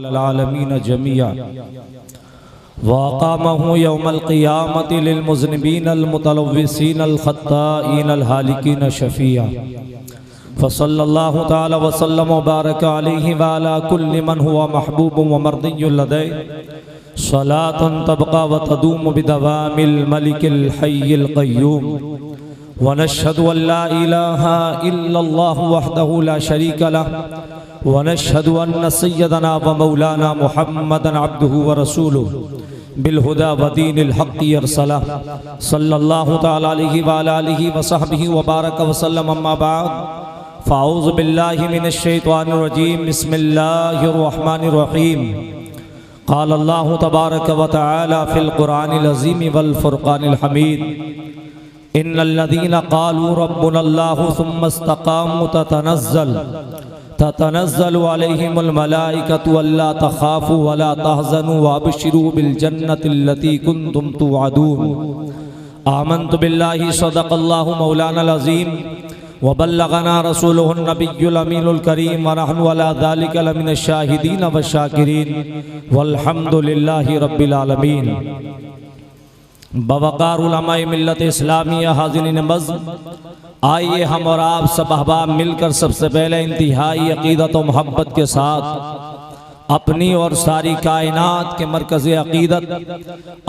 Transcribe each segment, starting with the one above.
आलमीन जमिया वक़ामहु यौमल क़ियामति लिलमुज़निबीन अलमुतलव्विसीन अलख़त्ताईन अलहालिकीन शफ़िया फ़सल्लल्लाहु तआला वसल्लम व बारक अलैहि व अला कुल्लि मन हुवा महबूबुन व मर्दियुन लदैहि सलातुन तबक़ा व तदूमु बिदवामिल मलिकिल हय्यिल क़य्यूम व नशहदु अल्ला इलाहा इल्लल्लाहु वहदहु ला शरीका लहु व नशहदु अन्न सय्यदना व मौलाना मुहम्मदन अब्दुहु व रसूलुहु बिलहुदा व दीनिल हक़्क़ि अरसलह सल्लल्लाहु तआला अलैहि व अला आलिहि व सहबिहि व बारक व सल्लम अम्मा बाद फ़अऊज़ु बिल्लाहि मिनश शैतानिर रजीम बिस्मिल्लाहिर रहमानिर रहीम क़ाल अल्लाहु तबारक व तआला फ़िल क़ुरआनिल अज़ीम वल फ़ुरक़ानिल हमीद इन्नल्लज़ीना क़ालू रब्बुनल्लाहु सुम्मा इस्तक़ामू ततनज़्ज़लु अलैहिमुल मलाइकतु अल्ला तख़ाफ़ू वला तहज़नू वअबशिरू बिल जन्नतिल्लती कुन्तुम तुअदून आमन्तु बिल्लाहि सदक़ल्लाहु मौलानल अज़ीम व बल्लग़ना रसूलुहुन नबियुल अमीनुल करीम व नहनु अला ज़ालिका लमिनश शाहिदीन व शाकिरीन वल्हम्दुलिल्लाहि रब्बिल आलमीन। बवक़ार उलमाए मिल्लत इस्लामिया हाज़िरीन मज़्द, आइए हम और आप सब अहबाब मिलकर सबसे पहले इंतहाई अक़ीदत व मोहब्बत के साथ अपनी और सारी कायनात के मरकज़ अक़ीदत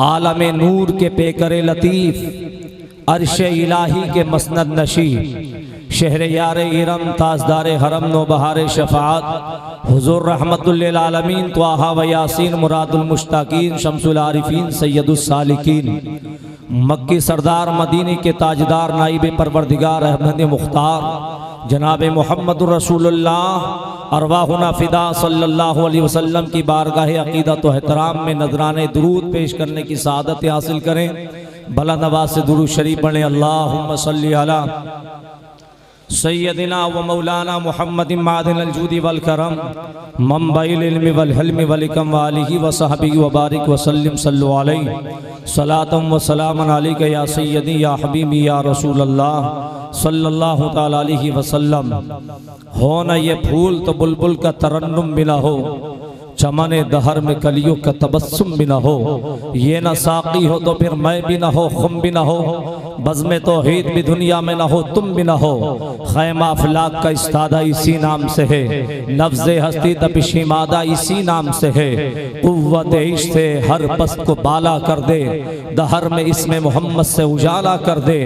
आलम नूर के पेकर लतीफ़ अर्श इलाही के मसनद नशी शहर यार इरम ताजदार हरम नो बहार शफ़ाअत हुज़ूर रहमतुल लिल आलमीन त्वाहा व यासीन मुरादुल मुश्ताकीन शम्सुल आरिफीन सैयदुस सालिकीन मक्की सरदार मदीने के ताजदार नाइब परवरदिगार अहमद मुख्तार जनाब मोहम्मदुर रसूलुल्लाह अरवाहुना फ़िदा सल्लल्लाहु अलैहि वसल्लम की बारगाह अक़ीदत व एहतराम में नजराने दुरूद पेश करने की सआदत हासिल करें। बुलंद आवाज़ से दुरूद शरीफ पढ़ें। अल्लाहुम्मा सल्ली अला सय्यदिना व मौलाना मुहम्मदिन मादिनिल जूदी वल करम मंबइल इल्मि वल हिल्मि वल हिकम व आलिहि व सहबिहि व बारिक व सल्लिम सल्लु अलैहि सलातम व सलामन अलैका या सय्यदी या हबीबी या रसूल अल्लाह सल्लल्लाहु तआला अलैहि वसल्लम। हो न ये फूल तो बुलबुल का तरन्नुम भी न हो, चमने दहर में कलियों का तबस्सुम भी न हो, ये न साक़ी हो तो फिर मैं भी न हो, खुम भी न हो, बज़्म तौहीद भी दुनिया में न हो, तुम भी न हो। ख़ैमा अफ़लाक का इस्तादा इसी नाम से है, लफ्ज़े हस्ती तपिशी मादा इसी नाम से है। क़ुव्वत इश्क़ से हर पस्त को बाला कर दे, दहर में इसमें मोहम्मद से उजाला कर दे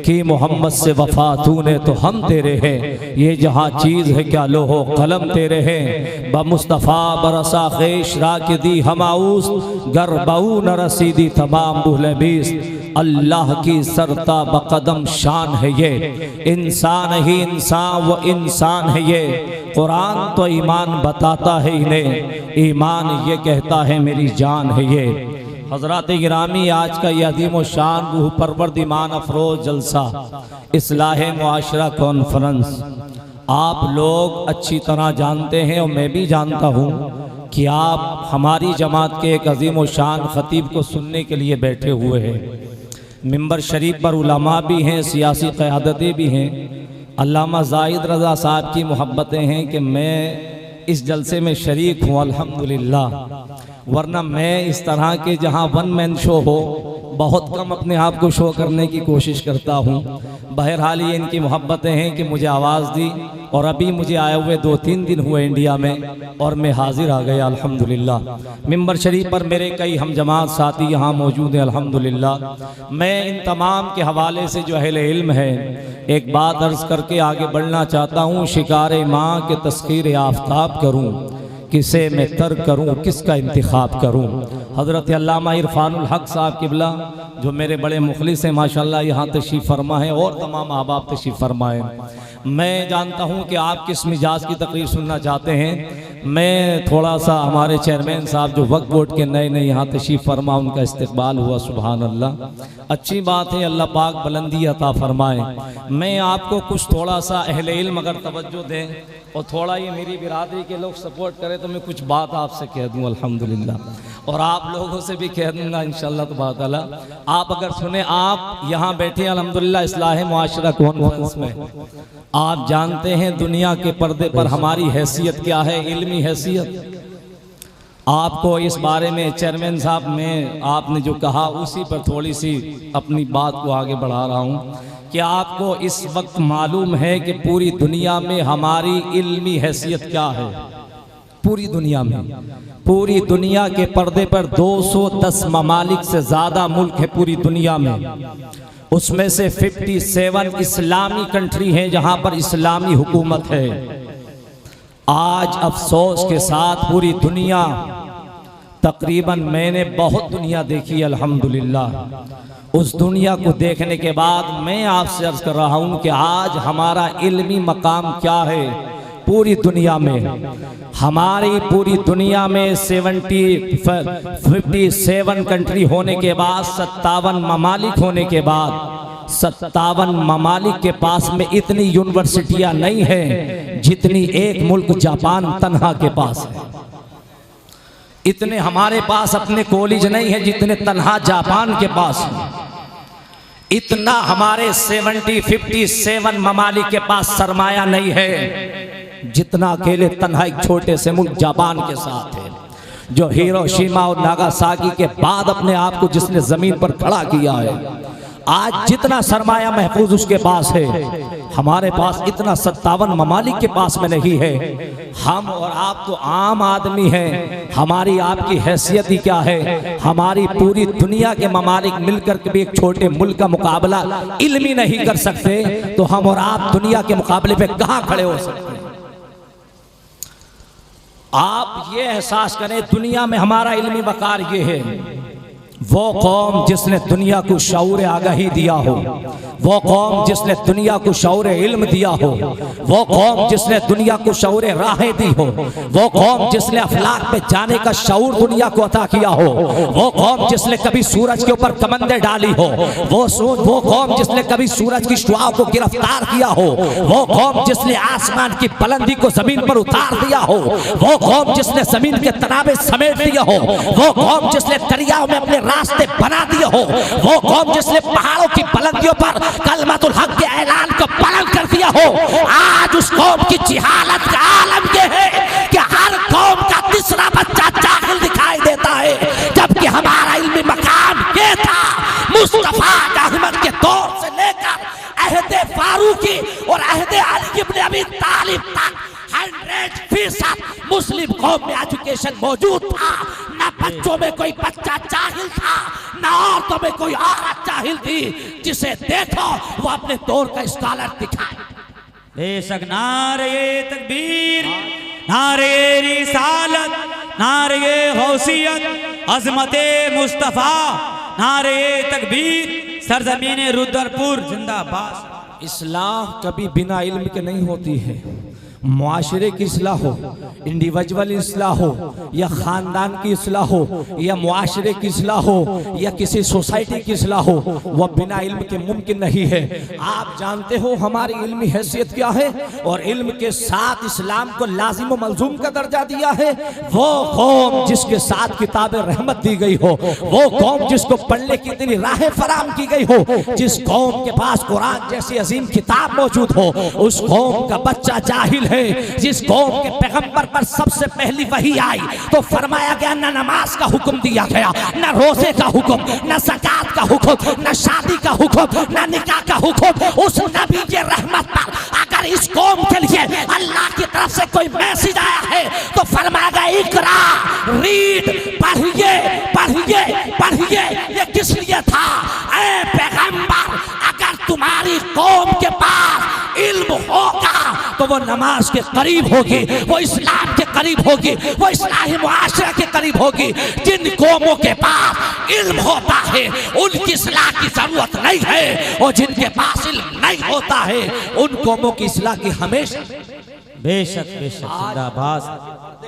कि मोहम्मद से वफ़ा तूने तो हम तेरे हैं, ये जहाँ चीज़ है क्या लोहो कलम तेरे हैं। बमुस्तफ़ा बरसा खेश राकिदी हमाऊस गरबाऊ न रसीदी तमाम बुहलबीस। अल्लाह की सरता बकदम शान है ये, इंसान ही इंसान व इंसान है ये। कुरान तो ईमान बताता है इन्हें, ईमान ये कहता है मेरी जान है ये। हज़रात गिरामी, आज का यह अज़ीम व शान रूह परवर ईमान अफरोज जलसा इस्लाह मुआशरा कॉन्फ्रेंस आप लोग अच्छी तरह जानते हैं और मैं भी जानता हूँ कि आप हमारी जमात के एक अज़ीम व शान ख़तीब को सुनने के लिए बैठे हुए हैं। मिंबर शरीफ पर उलमा भी हैं, सियासी क़यादतें भी हैं। अल्लामा ज़ाहिद रज़ा साहब की मोहब्बतें हैं कि मैं इस जलसे में शरीक हूँ अल्हम्दुलिल्लाह, वरना मैं इस तरह के जहाँ वन मैन शो हो बहुत कम अपने आप को शो करने की कोशिश करता हूँ। बहरहाल ये इनकी मोहब्बतें हैं कि मुझे आवाज़ दी और अभी मुझे आए हुए 2-3 दिन हुए इंडिया में और मैं हाजिर आ गया अल्हम्दुलिल्लाह। मिंबर शरीफ पर मेरे कई हम जमात साथी यहाँ मौजूद हैं अल्हम्दुलिल्लाह। मैं इन तमाम के हवाले से जो अहले इल्म है एक बात अर्ज़ करके आगे बढ़ना चाहता हूँ। शिकार माँ के तस्खीर आफ्ताब करूँ, किसे मैं तर्क करूँ, किसका इंतिखाब करूँ। हज़रत अल्लामा इरफानुल हक साहब किबला जो मेरे बड़े मुखलिस हैं माशाअल्लाह, यहाँ तशरीफ़ फरमा है और तमाम अहबाब तशरीफ़ फरमाएँ। मैं जानता हूँ कि आप किस मिजाज की तकरीर सुनना चाहते हैं। मैं थोड़ा सा हमारे चेयरमैन साहब जो वक्फ बोर्ड के नए नए यहाँ तशरीफ़ फरमा, उनका इस्तकबाल हुआ, सुभान अल्लाह, अच्छी बात है, अल्लाह पाक बुलंदी अता फरमाए। मैं आपको कुछ थोड़ा सा अहले इल्म अगर तवज्जो दें और थोड़ा ये मेरी बिरादरी के लोग सपोर्ट करें तो मैं कुछ बात आपसे कह दूँ अल्हम्दुलिल्लाह, और आप लोगों से भी कह दूँगा इंशाअल्लाह तबारक अल्लाह। आप अगर सुने, आप यहाँ बैठे अल्हम्दुलिल्लाह इस्लाह मुआशरा कॉन्फ्रेंस में, आप जानते हैं दुनिया के पर्दे पर हमारी हैसियत क्या है, इल्मी हैसियत। आपको इस बारे में चेयरमैन साहब में आपने जो कहा उसी पर थोड़ी सी अपनी बात को आगे बढ़ा रहा हूँ कि आपको इस वक्त मालूम है कि पूरी दुनिया में हमारी इल्मी हैसियत क्या है। पूरी दुनिया में, पूरी दुनिया के पर्दे पर 210 ममालिक से ज़्यादा मुल्क है पूरी दुनिया में। उसमें से 57 इस्लामी कंट्री हैं जहाँ पर इस्लामी हुकूमत है। आज अफसोस के साथ पूरी दुनिया, तकरीबन मैंने बहुत दुनिया देखी अल्हम्दुलिल्लाह, उस दुनिया को देखने के बाद मैं आपसे अर्ज कर रहा हूँ कि आज हमारा इल्मी मकाम क्या है पूरी दुनिया में। हमारी पूरी दुनिया में 57 कंट्री होने के बाद, 57 ममालिक होने के बाद, 57 ममालिक के पास में इतनी यूनिवर्सिटियां नहीं हैं जितनी एक मुल्क जापान तन्हा के पास है। इतने हमारे पास अपने कॉलेज नहीं है जितने तन्हा जापान के पास है। इतना हमारे 57 ममालिक के पास सरमाया नहीं है जितना अकेले तन्हा एक छोटे से मुल्क जापान के साथ है, जो हिरोशिमा और नागासाकी के बाद अपने आप को जिसने जमीन पर खड़ा किया है। आज जितना सरमाया महफूज उसके पास है, हमारे पास इतना 57 ममालिक के पास में नहीं है। हम और आप तो आम आदमी हैं, हमारी आपकी हैसियत ही क्या है। हमारी पूरी दुनिया के ममालिक मिलकर के भी एक छोटे मुल्क का मुकाबला इल्मी नहीं कर सकते, तो हम और आप दुनिया के मुकाबले पे कहाँ खड़े हो सकते हैं। आप ये एहसास करें, दुनिया में हमारा इल्मी वकार ये है, वो कौम जिसने दुनिया को शऊर आगाही दिया हो, वो कौम जिसने दुनिया को शऊर इल्म दिया हो, वो कौम जिसने दुनिया को शऊर राहें दी हो, वो कौम जिसने अफलाक पे जाने का शऊर दुनिया को अता किया हो, वो कौम जिसने कभी सूरज के ऊपर कमंदे डाली हो, वो कौम जिसने कभी सूरज की शुआओं को गिरफ्तार किया हो, वो कौम जिसने आसमान की बुलंदी को जमीन पर उतार दिया हो, वो कौम जिसने जमीन के तनाबे समेट दिया हो, वो कौम जिसने दरियाओं में अपने रास्ते बना दिए हो, वो कौम जिसने पहाड़ों की बुलंदियों पर कलमतुल हक के ऐलान को बुलंद कर दिया हो। आज उस कौम की जिहालत का आलम यह है कि हर कौम का तीसरा बच्चा जाहिल दिखाई देता है, जबकि हमारा इल्मी मकाम ये था मुस्तफा अहमद के दौर से लेकर अहदे फारूकी और अहदे अली इब्न अबी तालिब तक 100% मुस्लिम कौम में एजुकेशन मौजूद था। न बच्चों में कोई बच्चा जाहिल था, न औरतों में कोई औरत जाहिल थी। जिसे देखो वो अपने दौर का स्कॉलर दिखाए। बेशक नारे तकबीर, नारे रिसालत, नारे गौसियत, अजमते मुस्तफा, नारे तकबीर, सरजमीन रुद्रपुर जिंदाबाद। इस्लाह कभी बिना इल्म के नहीं होती है। मुआशरे की इस्लाह हो, इंडिविजुअल इस्लाह हो, या ख़ानदान की इस्लाह हो, या मुआशरे की इस्लाह हो, या किसी सोसाइटी की इस्लाह हो, वह बिना इल्म के मुमकिन नहीं है। आप जानते हो हमारी इल्मी हैसियत क्या है, और इल्म के साथ इस्लाम को लाजिम व मलजूम का दर्जा दिया है। वो कौम जिसके साथ किताब रहमत दी गई हो, वो कौम जिसको पढ़ने की इतनी राहें फराम की गई हो, जिस कौम के पास कुरान जैसी अजीम किताब मौजूद हो, उस कौम का बच्चा जाहिल है। जिस कौम के पैगंबर पर सबसे पहली वही आई तो फरमाया गया, न नमाज का हुक्म दिया गया, न रोजे का हुक्म, न ज़कात का हुक्म, न शादी का हुक्म, न निकाह का हुक्म। उस नबी के रहमत पर अगर इस कौम के लिए अल्लाह की तरफ से कोई मैसेज आया है तो फरमाया गया, इकरा, रीड, पढ़िए पढ़िए पढ़िए। ये किस लिए था? ऐ पैगंबर, अगर तुम्हारी कौम के पास इल्म होगा तो वो नमाज के करीब होगी, वो इस्लाम के करीब होगी, वो इस्लाही मुआशरा के करीब होगी। जिन कौमों के पास इल्म होता है उनकी इस्लाह की जरूरत नहीं है, और जिनके पास इल्म नहीं होता है उन कौमों की इस्लाह की हमेशा। बेशक बेशक जिंदाबाद।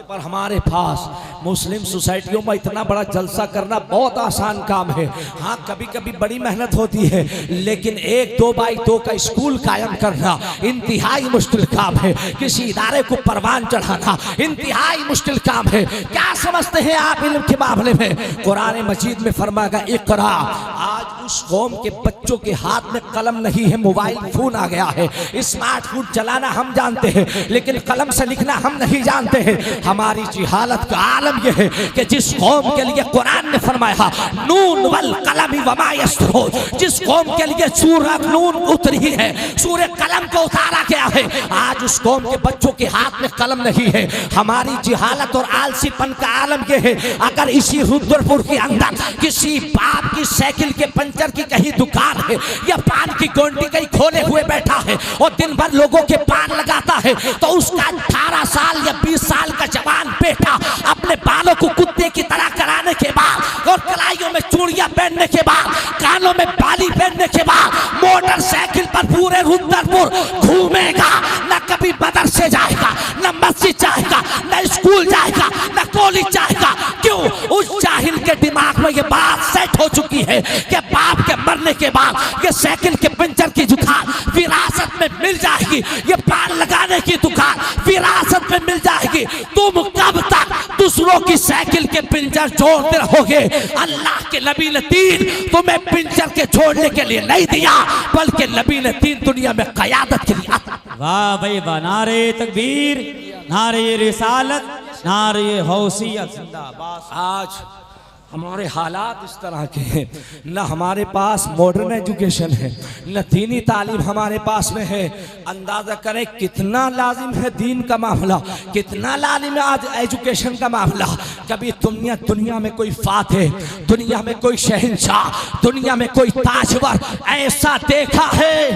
पर हमारे पास मुस्लिम सोसाइटियों में इतना बड़ा जलसा करना बहुत आसान काम है। हाँ, कभी कभी बड़ी मेहनत होती है, लेकिन 1-2x2 का स्कूल कायम करना इंतहाई मुश्किल काम है। किसी इदारे को परवान चढ़ाना इंतहाई मुश्किल काम है। क्या समझते हैं आप इल्म के मामले में? कुरान मजीद में फरमाया, इकरा। आज आज उस कौम के बच्चों के हाथ में कलम नहीं है, मोबाइल फोन आ गया है। स्मार्टफोन चलाना हम जानते हैं, लेकिन कलम से लिखना हम नहीं जानते हैं। हमारी जिहालत का आलम यह है कि जिस कौम के लिए कुरान ने फरमाया नून वल कलम वमा यस्तरून, जिस कौम के लिए सूरह नून उतरी है, सूरह कलम को उतारा गया है, आज उस कौम के बच्चों के हाथ में कलम नहीं है। हमारी जिहालत और आलसीपन का आलम यह है, अगर इसी रुद्रपुर के अंदर किसी बाप की साइकिल के पंचर की कहीं दुकान है या पान की गोंडी कहीं खोले हुए बैठा है और दिन भर लोगों के पान लगाता है, तो उसका 18 साल या 20 साल का जवान बेटा अपने बालों को कुत्ते की तरह कराने के बाद और कलाइयों में चूड़ियां पहनने के बाद, कानों में बाली पहनने के बाद मोटरसाइकिल पर पूरे रुद्रपुर घूमेगा, न कभी मदरसे जाएगा, न मस्जिद जाएगा, न स्कूल जाएगा, न कॉलेज जाएगा। क्यों? उस जाहिल के दिमाग में ये बात सेट हो चुकी है कि बाप के मरने के बाद ये साइकिल के पंचर की दुकान विरासत में मिल जाएगी, ये पान लगाने की दुकान विरासत में मिल जाएगी। तुम कब तक दूसरों की साइकिल के पंचर जोड़ते रहोगे? अल्लाह के नबी ने दीन तुम्हें पंचर के छोड़ने के लिए नहीं दिया, बल्कि नबी ने दीन दुनिया में क़यादत के लिए। वाह भाई वाह, नारे तकबीर, नारे रिसालत, नारे गौसियत जिंदाबाद। आज हमारे हालात इस तरह के हैं, न हमारे पास मॉडर्न एजुकेशन है, न दीनी तालीम हमारे पास में है। अंदाज़ा करें कितना लाजिम है दीन का मामला, कितना लाजिम है आज एजुकेशन का मामला। कभी दुनिया में कोई फातेह, दुनिया में कोई शहंशाह, दुनिया में कोई ताजवर ऐसा देखा है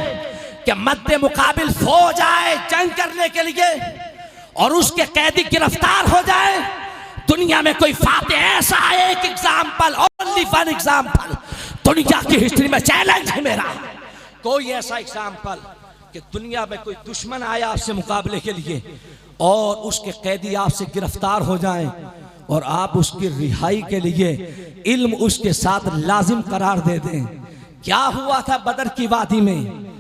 कि मद्दे मुकाबिल फौज आए जंग करने के लिए और उसके कैदी गिरफ्तार हो जाए? दुनिया में कोई फातेह ऐसा एक एग्जाम्पल, ओनली वन एग्जाम्पल दुनिया की हिस्ट्री में चैलेंज है मेरा, कोई ऐसा एग्जाम्पल कि दुनिया में कोई दुश्मन आया आपसे मुकाबले के लिए और उसके कैदी आपसे गिरफ्तार हो जाएं और आप उसकी रिहाई के लिए इल्म उसके साथ लाजिम करार दे दें। क्या हुआ था बदर की वादी में?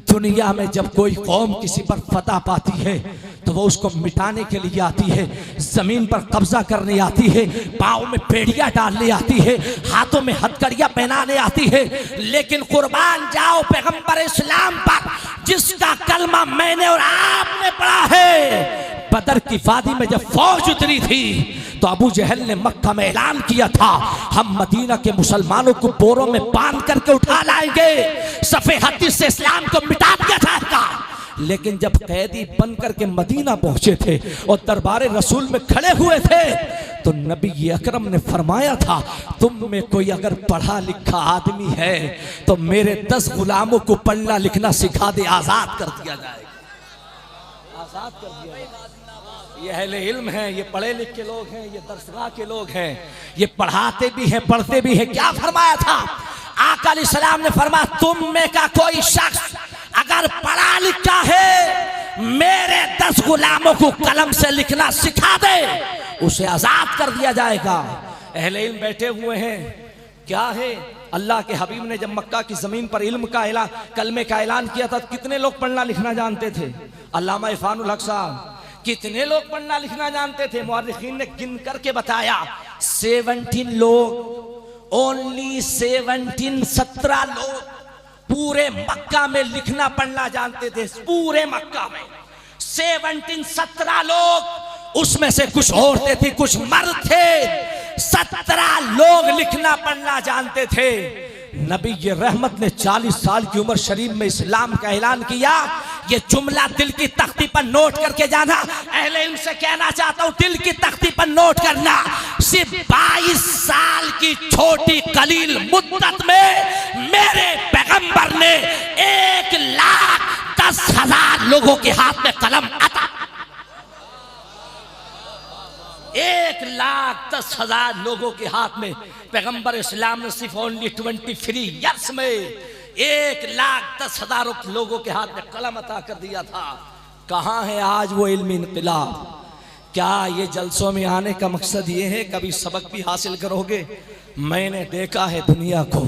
दुनिया में जब कोई कौम किसी पर फतह पाती है तो वो उसको मिटाने के लिए आती है, जमीन पर कब्जा करने आती है, पाँव में पेड़ियां डालने आती है, हाथों में हथकड़ियां पहनाने आती है। लेकिन कुर्बान जाओ पैगंबर इस्लाम पर जिसका कलमा मैंने और आपने पढ़ा है। बदर की वादी में जब फौज उतरी थी तो अबू जहल ने मक्का में ऐलान किया था हम मदीना के मुसलमानों को बोरों में बांध करके उठा लाएंगे, सफे हदीस से इस्लाम को मिटा दिया जाएगा। लेकिन जब कैदी बन करके मदीना पहुंचे थे और दरबार रसूल में खड़े हुए थे तो नबी अकरम ने फरमाया था तुम में कोई अगर पढ़ा लिखा आदमी है तो मेरे 10 गुलामों को पढ़ना लिखना सिखा दे, आजाद कर दिया जाएगा। आजाद कर दिया जाएगा। ये अहले इल्म हैं, ये पढ़े लिखे लोग हैं, ये दरसगाह के लोग हैं, ये पढ़ाते भी हैं पढ़ते भी हैं। क्या फरमाया था आका अलैहिस्सलाम ने? फरमाया तुम में का कोई शख्स अगर पढ़ा लिखा है मेरे 10 गुलामों को कलम से लिखना सिखा दे, उसे आजाद कर दिया जाएगा। अहले इल्म बैठे हुए हैं, क्या है? अल्लाह के हबीब ने जब मक्का की जमीन पर इल्म का ऐलान, कलमे का ऐलान किया था, कितने लोग पढ़ना लिखना जानते थे? अल्लामा इरफानुल हक साहब, कितने लोग पढ़ना लिखना जानते थे? मुअर्रिखीन ने गिन करके बताया 17 लोग, ओनली 17 लोग पूरे मक्का में लिखना पढ़ना जानते थे। पूरे मक्का में 17 लोग, उसमें से कुछ औरतें थी कुछ मर्द थे, 17 लोग लिखना पढ़ना जानते थे। नबी ये रहमत ने 40 साल की उम्र शरीफ में इस्लाम का ऐलान किया। ये जुमला दिल की तख्ती पर नोट करके जाना। अहले इल्म से कहना चाहता हूं दिल की तख्ती पर नोट करना। सिर्फ 22 साल की छोटी कलील मुद्दत में मेरे पैगंबर ने 1,10,000 लोगों के हाथ में कलम अता, 1,10,000 लोगों के हाथ में पैगंबर इस्लाम ने सिर्फ ओनली 23 ईयर्स में 1,10,000 लोगों के हाथ में कलम अता कर दिया था। कहाँ है आज वो इल्मी इनकलाब? क्या ये जलसों में आने का मकसद ये है कभी सबक भी हासिल करोगे? मैंने देखा है दुनिया को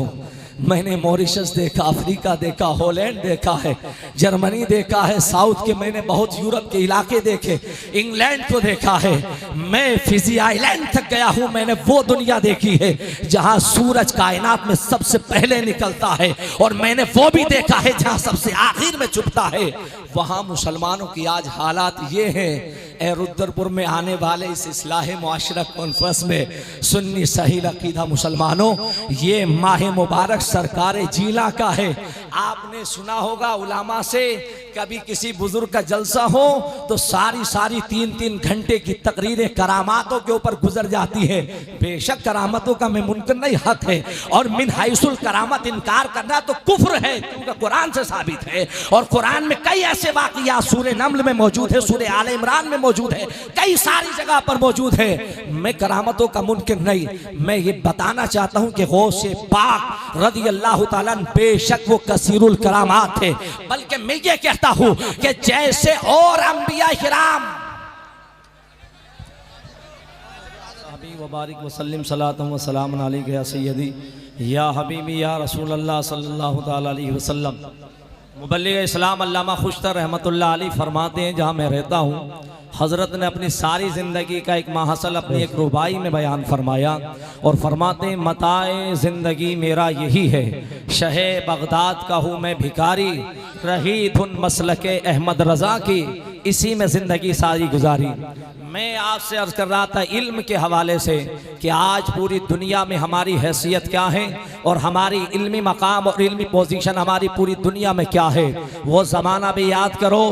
मैंने मॉरिशस देखा, अफ्रीका देखा, हॉलैंड देखा है, जर्मनी देखा है, साउथ के मैंने बहुत यूरोप के इलाके देखे, इंग्लैंड को देखा है, मैं फिजी आइलैंड तक गया हूँ। मैंने वो दुनिया देखी है जहाँ सूरज कायनात में सबसे पहले निकलता है, और मैंने वो भी देखा है जहाँ सबसे आखिर में छुपता है। वहाँ मुसलमानों की आज हालात ये हैं। रुद्रपुर में आने वाले इस इस्लाह मुआशरा कॉन्फ्रेंस में सुन्नी सही अकीदा मुसलमानों, ये माह मुबारक सरकार जिला का है। आपने सुना होगा उलामा से, कभी किसी बुजुर्ग का जलसा हो तो सारी 3-3 घंटे की तकरीरें करामातों के ऊपर गुजर जाती है। बेशक करामतों का में मुनकर नहीं हक है, और मिन हाइसुल करामत इनकार करना तो कुफ्र है, क्योंकि कुरान से साबित है। और कुरान में कई ऐसे वाक़िया सूरह नम्ल में मौजूद है, सूरह आले इमरान में मौजूद है, कई सारी जगह पर मौजूद है। मैं करामतों का मुनकर नहीं, मैं ये बताना चाहता हूँ कि गौसे पाक रज़ी अल्लाह ताला बेशक वो कसीरुल करामात थे, बल्कि मैं ये कहता हूँ कि जैसे और अंबिया किराम वबारिक वसल्लम सलातम व सलाम अलैका या सय्यदी या हबीबी या रसूल अल्लाह सल्लल्लाहु ताला अलैहि वसल्लम। मुबल्लिग इस्लाम अल्लामा खुश्तर रहमतुल्लाह अलैह फरमाते हैं, जहाँ मैं रहता हूँ हज़रत ने अपनी सारी ज़िंदगी का एक माहसल अपनी एक रुबाई में बयान फरमाया, और फरमाते हैं मताए ज़िंदगी मेरा यही है, शहे बगदाद का हूँ मैं भिखारी, रही धुन मसलके अहमद रज़ा की, इसी में ज़िंदगी सारी गुजारी। मैं आपसे अर्ज़ कर रहा था इल्म के हवाले से कि आज पूरी दुनिया में हमारी हैसियत क्या है, और हमारी इल्मी मकाम और इल्मी पोजीशन हमारी पूरी दुनिया में क्या है। वो ज़माना भी याद करो,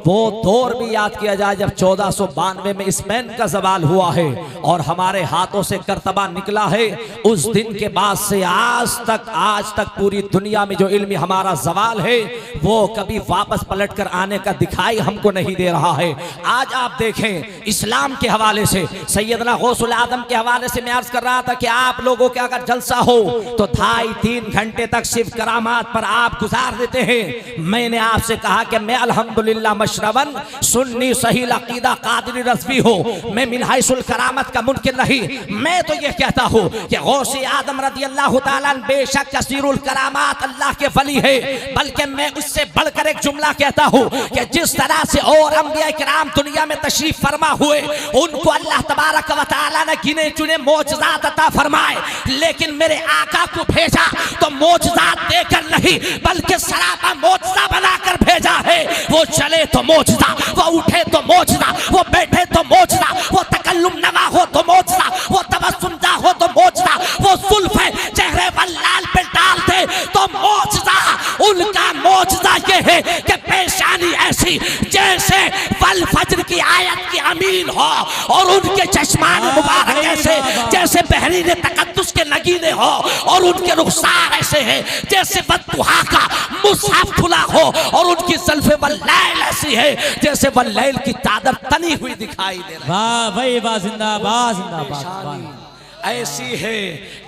वो दौर भी याद किया जाए जब 1492 में स्पेन का जवाल हुआ है और हमारे हाथों से करतबा निकला है। उस दिन के बाद से आज तक पूरी दुनिया में जो इल्मी हमारा जवाल है वो कभी वापस पलट कर आने का दिखाई हमको नहीं दे रहा है। आज आप देखें इस्लाम के हवाले से, सैयदना गौसुल आदम के हवाले से मैं अर्ज कर रहा था कि आप लोगों के अगर जलसा हो तो 2.5-3 घंटे तक सिर्फ करामात पर आप गुजार देते हैं। मैंने आपसे कहा कि मैं अल्हम्दुलिल्लाह मशरबन सुन्नी सही अकीदा कादरी रज़वी हो, मैं मिनहाइसुल करामत का मुनकिर नहीं। मैं तो ये कहता हूँ कि गौसे आदम रज़ी अल्लाह ताला बेशक कसीरुल करामात अल्लाह के वली है, बल्कि मैं उससे बढ़कर एक जुमला कहता हूँ कि जिस तरह से और अंबिया किराम दुनिया में तशरीफ फरमा हुए उनको अल्लाह तबारक व तआला ने गिने चुने मौजज़ात अता फरमाए, लेकिन मेरे आका को भेजा तो मौजज़ात देकर नहीं बल्कि सरापा मौजज़ा बनाकर भेजा है। वो चले तो मौजज़ा, वो उठे तो मौजज़ा, वो बैठे तो मौजज़ा, वो तकल्लुम नवा हो तो मौजज़ा, वो तबस्सुम दा हो तो मौजज़ा, वो जुल्फ़े चेहरे पर लाल पे डाल दे तो मौजज़ा। उनका मौजज़ा ये है कि पेशानी ऐसी जैसे वल फज्र की आयत की अमीन हो, और उनके चश्मान मुबारक ऐसे जैसे बहरीन तकद्दुस के नगीने हो, और उनके रुखसार ऐसे हैं जैसे बद्दुहा का मुसहफ खुला हो, और उनकी ज़ुल्फ़े वल्लैल ऐसी है जैसे वल्लैल की चादर तनी हुई दिखाई दे रही है। वाह भाई वाह, जिंदाबाद जिंदाबाद। ऐसी है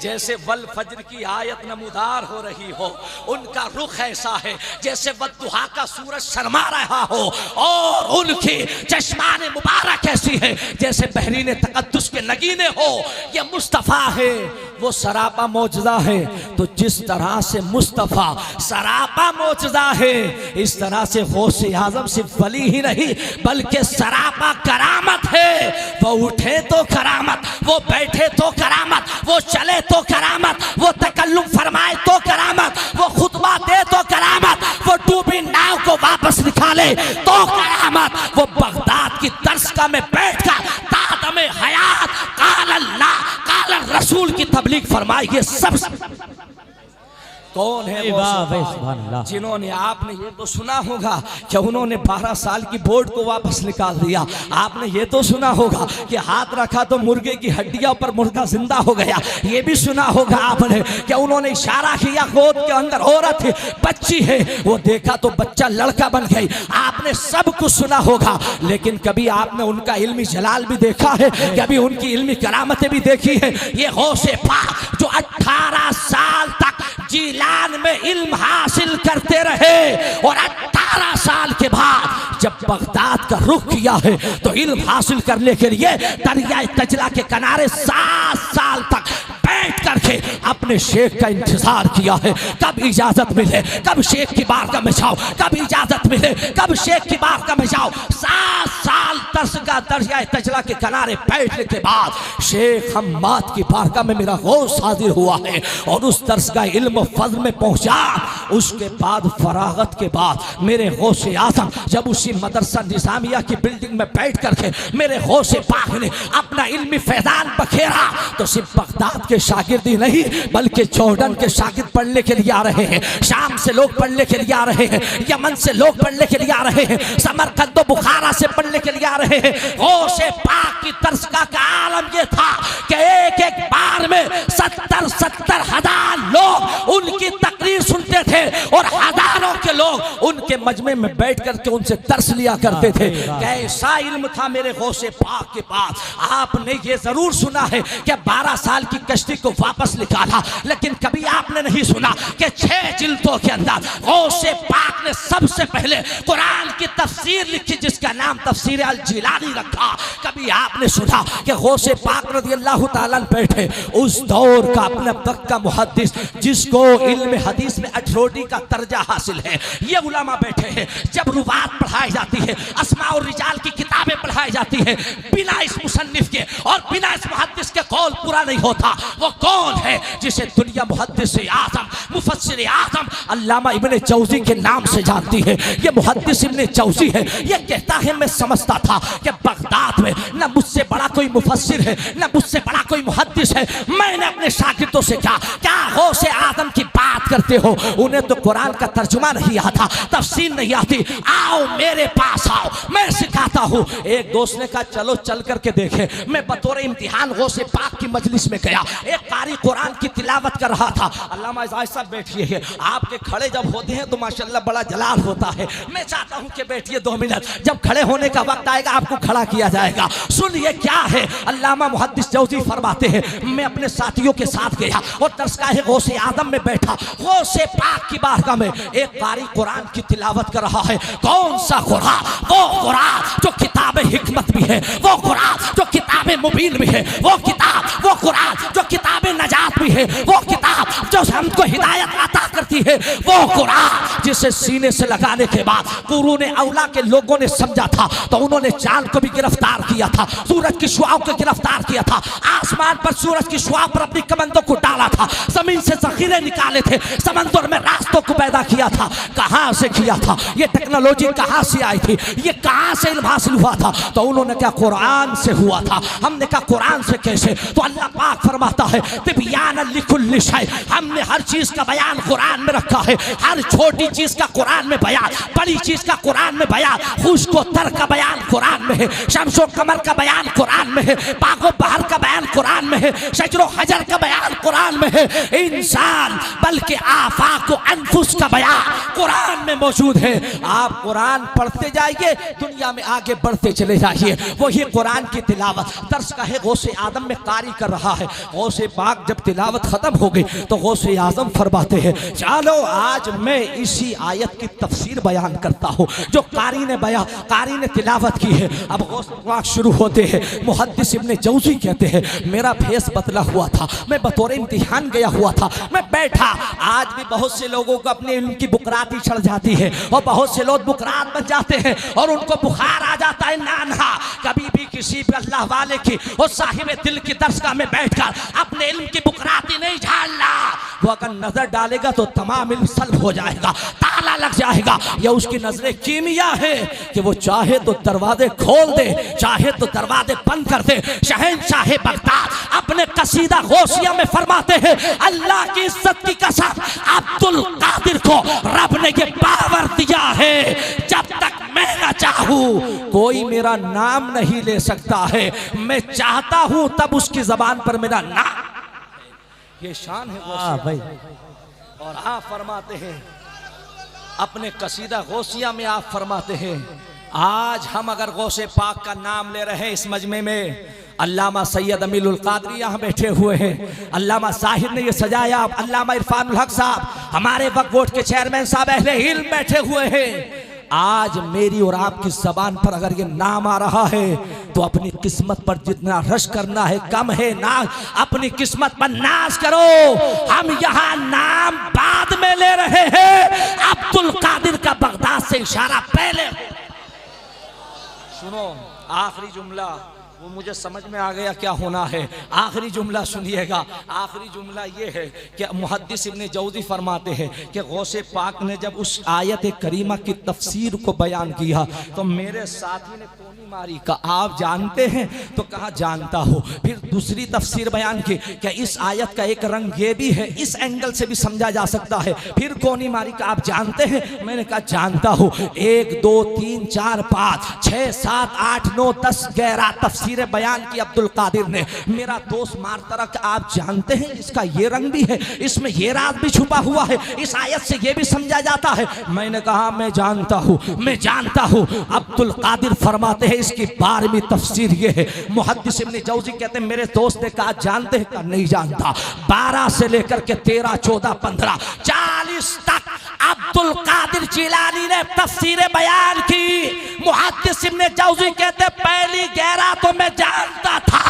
जैसे वल फज्र की आयत नमूदार हो रही हो, उनका रुख ऐसा है जैसे वद्दुहा का सूरज शर्मा रहा हो, और उनकी चश्मान मुबारक ऐसी है जैसे बहरीन तकद्दुस के नगीने हो। ये मुस्तफ़ा है, वो सरापा मौजज़ा है। तो जिस तरह से मुस्तफ़ा सरापा मौजज़ा है, इस तरह से गौसे आज़म सिर्फ वली ही नहीं बल्कि सरापा करामत है। वो उठे तो करामत, वो बैठे तो करामत, वो चले तो करामत, वो तकल्लुम फरमाए तो करामत, वो खुतबा दे तो करामत, वो डूबी नाव को वापस निकाले तो करामत, वो बगदाद की दरसगाह में बैठकर तादम हयात काल अल्लाह काल रसूल की तबलीग फरमाई। ये सब कौन है वो? जिन्होंने, आपने ये तो सुना होगा कि उन्होंने 12 साल की बोर्ड को वापस निकाल दिया। आपने ये तो सुना होगा कि हाथ रखा तो मुर्गे की हड्डियों पर मुर्गा जिंदा हो गया। ये भी सुना होगा आपने कि उन्होंने इशारा किया गोद के अंदर औरत है, बच्ची है, वो देखा तो बच्चा लड़का बन गई। आपने सब कुछ सुना होगा, लेकिन कभी आपने उनका इल्मी जलाल भी देखा है? कभी उनकी इल्मी करामतें भी देखी है? ये गौसे पाक जो 18 साल तक जीलान में इल्म हासिल करते रहे, और 18 साल के बाद जब बगदाद का रुख किया है तो इल्म हासिल करने के लिए दरिया तजला के किनारे 7 साल तक बैठकर करके अपने शेख का इंतजार किया है, कब इजाजत मिले, कब शेख की बारगाह में जाओ, कब इजाजत मिले, कब शेख की बारगाह में जाओ। 7 साल दरसगाह दरिया तजला के किनारे बैठने के बाद शेख हम्माद की बारगाह में मेरा गौस हाजिर हुआ है और उस दरसगाह इल्म फज़ल में पहुंचा। उसके बाद फरागत के बाद मेरे गौसे आज़म जब उसी मदरसा निज़ामिया की बिल्डिंग में बैठ करके मेरे गौसे पाक ने अपना इल्मी फैज़ान बखेरा तो सिर्फ बगदाद के शागिर्द नहीं बल्कि जॉर्डन के शागिर्द पढ़ने के लिए आ रहे हैं, शाम से लोग पढ़ने के लिए आ रहे हैं, यमन से लोग पढ़ने के लिए आ रहे हैं, समरकंद बुखारा से पढ़ने के लिए आ रहे हैं। गौसे पाक की दरसगाह का आलम ये था कि एक एक बार में 70-70 हजार लोग उनकी तकरीर सुनते थे और हजारों के लोग उनके मजमे में बैठ करके उनसे दर्स लिया करते थे। कैसा इल्म था मेरे गौसे पाक के पास। आपने ये जरूर सुना है कि 12 साल की कश्ती को वापस निकाला, लेकिन कभी आपने नहीं सुना कि 6 जिल्दों के अंदर गौसे पाक ने सबसे पहले कुरान की तफसीर लिखी जिसका नाम तफसीर अल जिलानी रखा। कभी आपने सुना कि गौसे पाक रज़ियल्लाहु ताला बैठे उस दौर का अपने वक्त का मुहद्दिस जिसको इल्म हदीस में अठरोडी का दर्जा हासिल है, ये उलमा बैठे हैं। जब रुवात पढ़ाई जाती है, अस्मा और रिजाल की किताबें पढ़ाई जाती है, बिना इस मुसन्निफ के और बिना इस मुहद्दिस के कौल पूरा नहीं होता। वो कौन है जिसे दुनिया मुहद्दिस आज़म मुफस्सिर आज़म अल्लामा इब्ने जौज़ी के नाम से जानती है? ये मुहद्दिस इब्ने जौज़ी है। ये कहता है मैं समझता था कि बगदाद में न मुझसे बड़ा कोई मुफस्सिर है, न मुझसे बड़ा कोई मुहद्दिस है। मैंने अपने शागिर्दों से कहा क्या गौसे आज़म की बात करते हो? उन्हें तो कुरान का तर्जुमा नहीं आता, तफसीर नहीं आती, आओ मेरे पास आओ, मैं सिखाता हूँ। एक दोस्त ने कहा चलो चल करके देखे। मैं बतौर इम्तिहान गौसे पाक की मजलिस में गया। एक कारी कुरान की तिलावत कर रहा था। अल्लामा इज़ाज़ साहब बैठिए है, आपके खड़े जब होते हैं तो माशाल्लाह बड़ा जलाल होता है। मैं चाहता हूँ कि बैठिए 2 मिनट, जब खड़े होने का वक्त आएगा आपको खड़ा किया जाएगा। सुनिए क्या है। अल्लामा मुहद्दिस जौज़ी फरमाते हैं मैं अपने साथियों के साथ गया और दरसगाह गौसे आज़म में बैठा। गौसे पाक की बारगाह में एक कारी कुरान की तिलावत कर रहा है। कौन सा कुरान? वो कुरान जो किताब हिकमत भी है, वो कुरान जो किताब मुबीन भी है, वो किताब, वो कुरान जो किताब नजात भी है, वो किताब जो हमको हिदायत अता करती है, वो कुरान जिसे सीने से लगाने के बाद कुरूने औला के लोगों ने समझा था तो उन्होंने चांद को भी गिरफ्तार किया था, सूरज की शुआओं को गिरफ्तार किया था, आसमान पर सूरज की शुआओं पर अपनी कमंदों को डाला था, जमीन से जखीरे निकाले थे, समंदर में रास्तों को पैदा किया था। कहां से किया था? ये टेक्नोलॉजी कहां से आई थी? ये कहां से इल्म हासिल हुआ था? तो उन्होंने कहा कुरान से हुआ था। हमने कहा कुरान से कैसे? तो अल्लाह पाक फरमाता है तिबयान लिकुल्लि शै, हमने हर चीज का बयान कुरान में रखा है। हर छोटी चीज का कुरान में बयान, बड़ी चीज का कुरान में बयान, खुश्क व तर का बयान कुरान में है, शम्सो कमर का बयान कुरान में है, पाको बहर का बयान कुरान में है, शजरो हजर का बयान कुरान में है। इंसान बल्कि आफाक व अनफुस का बयान कुरान में मौजूद है। आप कुरान पढ़ते जाइए, दुनिया में आगे बढ़ते चले जाइए। वही कुरान की तिलावत दरसगाह गौसे आज़म में कारी कर रहा है। गौसे पाक जब तिलावत खत्म हो गई तो गौसे आज़म फरमाते हैं चलो आज मैं इसी आयत की तफसीर बयान करता हूँ जो कारी ने तिलावत की है। अब गौसे पाक शुरू होते हैं। मुहद्दिस इब्ने जौज़ी कहते हैं मेरा फेस बदला हुआ था, मैं बतौर इम्तिहान गया हुआ था, मैं बैठा। आज भी बहुत से लोगों को अपने इल्म की बुकराती चढ़ जाती है और बहुत से लोग बुकरात बन जाते हैं और उनको बुखार आ जाता है। नाना कभी भी किसी भी अल्लाह वाले की और साहिब दिल की दरसगाह में बैठकर अपने इल्म की बुकराती नहीं झाड़ना। वो अगर नजर डालेगा तो तमाम इल्म सल्ब हो जाएगा, ताला लग जाएगा। या उसकी नजरें कीमिया है कि वो चाहे तो दरवाजे खोल दे, चाहे तो दरवाजे बंद कर दे। शहंशाह बगदाद अपने कसीदा गौसिया में फरमाते हैं अल्लाह की इज्जत की कसम अब्दुल कादिर को रब ने ये पावर दिया है जब तक मैं न चाहूं कोई मेरा नाम नहीं ले सकता है, मैं चाहता हूं तब उसकी जबान पर मेरा नाम। ये शान है भाई। और आप फरमाते हैं अपने कसीदा गौसिया में, आप फरमाते हैं आज हम अगर गौसे पाक का नाम ले रहे हैं इस मजमे में, अल्लामा सैयद अमीरुल कादरी यहाँ बैठे हुए हैं, अल्लामा साहिर ने ये सजाया, अल्लामा इरफानुल हक साहब हमारे वक्फ बोर्ड के चेयरमैन साहब अहले इल्म बैठे हुए हैं। आज मेरी और आपकी जबान पर अगर ये नाम आ रहा है तो अपनी किस्मत पर जितना रश करना है कम है ना, अपनी किस्मत पर नाज करो। हम यहाँ नाम बाद में ले रहे हैं, अब्दुल कादिर का बगदाद से इशारा पहले। सुनो आखिरी जुमला, वो मुझे समझ में आ गया क्या होना है। आखिरी जुमला सुनिएगा। आखिरी जुमला ये है कि मुहद्दिस इब्ने जौज़ी फरमाते हैं कि गौसे पाक ने जब उस आयत करीमा की तफसीर को बयान किया तो मेरे साथी ने कोनी मारी का आप जानते हैं, तो कहा जानता हो। फिर दूसरी तफसीर बयान की कि इस आयत का एक रंग ये भी है, इस एंगल से भी समझा जा सकता है। फिर कोनी मारी का आप जानते हैं, मैंने कहा जानता हूँ। 1 2 3 4 5 6 7 8 9 10 11 तफसीर बयान की अब्दुल कादिर ने। मेरा दोस्त मारता रहा कि आप जानते हैं इसका ये रंग भी है, इसमें ये राज भी छुपा हुआ है, इस आयत से ये भी समझा जाता है। मैंने कहा मैं जानता हूँ, मैं जानता हूँ। अब्दुल कादिर फरमाते हैं इसकी 12वीं तफसीर ये है। मुहद्दिस इब्ने जौज़ी कहते हैं मेरे दोस्त ने कहा जानते हैं, कहा नहीं जानता। 12 से लेकर के 13 14 15 40 तक अब्दुल कादिर जिलानी ने तफसीरें बयान की। मुहद्दिस इब्ने जौज़ी कहते पहली 11 तो मैं जानता था,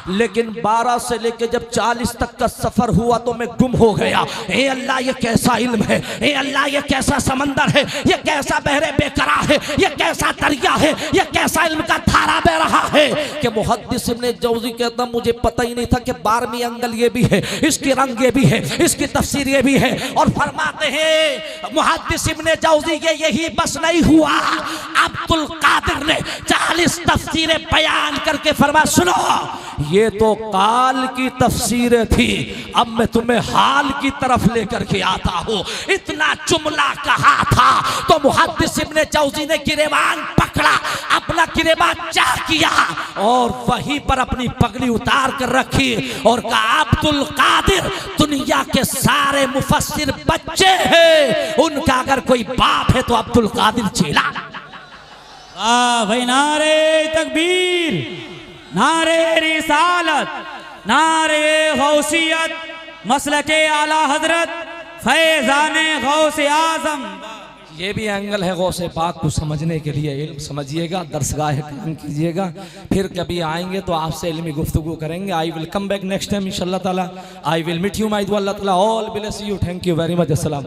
लेकिन 12 से लेकर जब 40 तक का सफर हुआ तो मैं गुम हो गया। ए अल्लाह ये कैसा इल्म है, ए अल्लाह ये कैसा समंदर है, ये कैसा बहरे बेकरार है, ये कैसा दरिया है, ये कैसा इल्म का धारा बह रहा है कि मुहद्दिस इब्ने जौज़ी कहता मुझे पता ही नहीं था कि 12वीं अंगल ये भी है, इसकी रंग ये भी है, इसकी तफसीर ये भी है। और फरमाते हैं मुहद्दिस इब्ने जौज़ी ये यही बस नहीं हुआ, अब्दुल कादिर ने 40 तफसीरें बयान करके फरमा सुनो ये तो काल की तफसीरें थी, अब मैं तुम्हें हाल की तरफ लेकर के आता हूँ। इतना जुमला कहा था तो मुहद्दिस इब्ने जौज़ी ने गिरेबान पकड़ा, अपना गिरेबान चाह किया और वहीं पर अपनी पगड़ी उतार कर रखी और कहा अब्दुल कादिर दुनिया के सारे मुफस्सिर बच्चे हैं, उनका अगर कोई बाप है तो अब्दुल कादिर जिलानी। भाई नारे तकबीर, नारे रिसालत, नारे गौसियत, मसलके आला हजरत फैजाने गौसे आजम। ये भी एंगल है गौसे पाक को समझने के लिए। इल्म समझिएगा, दरसगाह काम कीजिएगा, फिर कभी आएंगे तो आपसे इल्मी गुफ्तगू करेंगे। I will come back next time इंशाअल्लाह ताला। I will meet you may Allah ताला all bless you. Thank you very much. अस्सलाम।